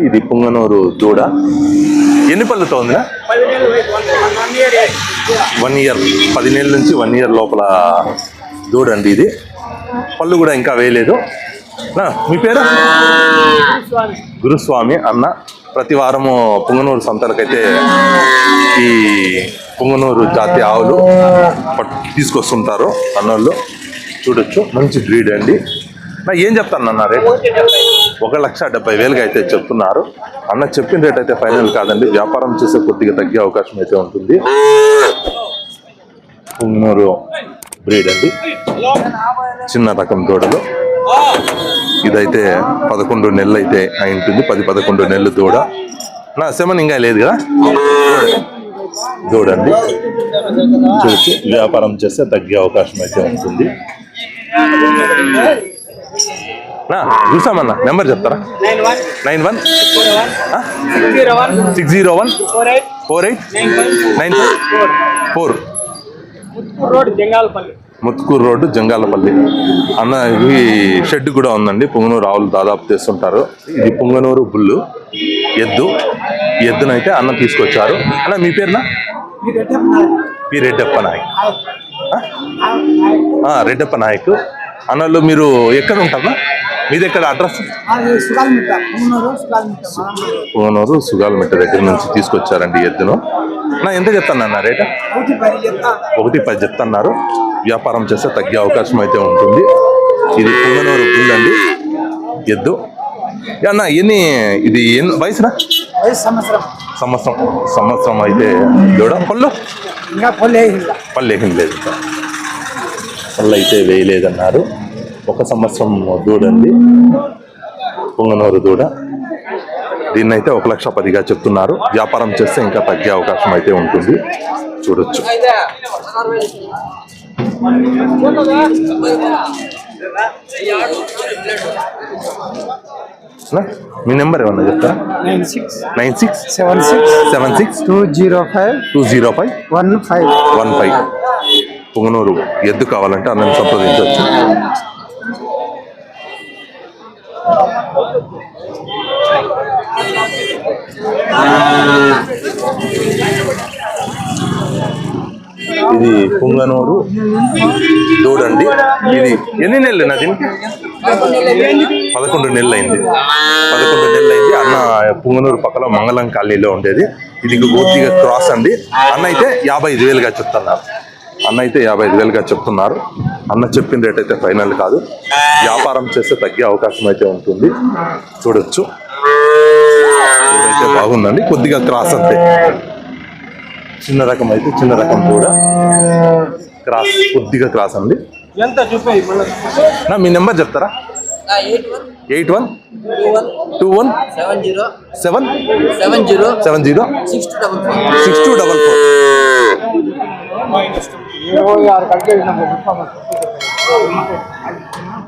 ఇది పుంగనూరు దూడ. ఎన్ని పళ్ళుతో ఉందా? 1 ఇయర్, 10 నెలల నుంచి 1 ఇయర్ లోపల దూడ అండి ఇది. పళ్ళు కూడా ఇంకా వేయలేదు. మీ పేరు? గురుస్వామి అన్న. ప్రతి వారము పుంగనూరు సంతలకైతే ఈ పుంగనూరు జాతి ఆవులు తీసుకొస్తుంటారు అన్నోళ్ళు. చూడొచ్చు, మంచి బ్రీడ్ అండి. ఏం చెప్తాను అన్న రేట్? 1,70,000 అయితే చెప్తున్నారు. అన్న చెప్పిన రేట్ అయితే ఫైనల్ కాదండి, వ్యాపారం చేసే కొద్దిగా తగ్గే అవకాశం అయితే ఉంటుంది. పుంగనూరు బ్రీడ్ అండి, చిన్న రకం దూడలు. ఇదైతే 11 నెలలు అయితే అయి ఉంటుంది, 10-11 నెలలు దూడ. సెమన్ ఇంకా లేదు కదా దూడండి. చూసి వ్యాపారం చేస్తే తగ్గే అవకాశం అయితే ఉంటుంది. చూసామన్నా, నెంబర్ చెప్తారా? 91-601-48-95-4. ముత్కూరు రోడ్డు, జంగాలపల్లి. అన్న ఇది షెడ్ కూడా ఉందండి. పుంగనూరు ఆవులు దాదాపు తెస్తుంటారు. ఇది పుంగనూరు బుల్లు ఎద్దు. ఈ ఎద్దునైతే అన్న తీసుకొచ్చారు. అన్న మీ పేరునా? రెడ్డప్ప నాయక్. రెడ్డప్ప నాయక్. అన్నలు మీరు ఎక్కడ ఉంటారా? మీది ఎక్కడ అడ్రస్? పుంగనూరు సుగాలమిట్ట దగ్గర నుంచి తీసుకొచ్చారండి ఎద్దును. ఎంత చెప్తాను అన్న రేట? 1,10 చెప్తున్నారు. వ్యాపారం చేస్తే తగ్గే అవకాశం అయితే ఉంటుంది. ఇది పుంగనూరు బుల్ అండి ఎద్దు. అన్న ఇది వయసునా? సంవత్సరం అయితే దూడ. పళ్ళు వేయలేదు, పళ్ళు అయితే వేయలేదన్నారు. 1 సంవత్సరం దూడండి పుంగనూరు దూడ. దీన్నైతే 1,10,000 చెప్తున్నారు. వ్యాపారం చేస్తే ఇంకా తగ్గే అవకాశం అయితే ఉంటుంది. చూడొచ్చు. మీ నెంబర్ ఏమన్నా చెప్తారా? 96767620520515. పుంగనూరు ఎద్దు కావాలంటే అన్నని సంప్రదించవచ్చు. ఇది పుంగనూరు దూడండి. ఇది ఎన్ని నెలలు నది? 11 నెలలు అయింది. 11 నెలలు అయింది. అన్న పుంగనూరు పక్కన మంగళం కాలనీలో ఉండేది. ఇది పూర్తిగా క్రాస్ అండి. అన్న అయితే 55,000గా చెప్తున్నారు. అన్న చెప్పిన రేట్ అయితే ఫైనల్ కాదు, వ్యాపారం చేస్తే తగ్గే అవకాశం అయితే ఉంటుంది. చూడొచ్చు, అయితే బాగుందండి. కొద్దిగా క్రాస్ అంతే, చిన్న రకం అయితే చిన్న రకం కూడా క్రాస్, కొద్దిగా క్రాస్ అండి. మీ నెంబర్ చెప్తారా? 81-21-70-6244.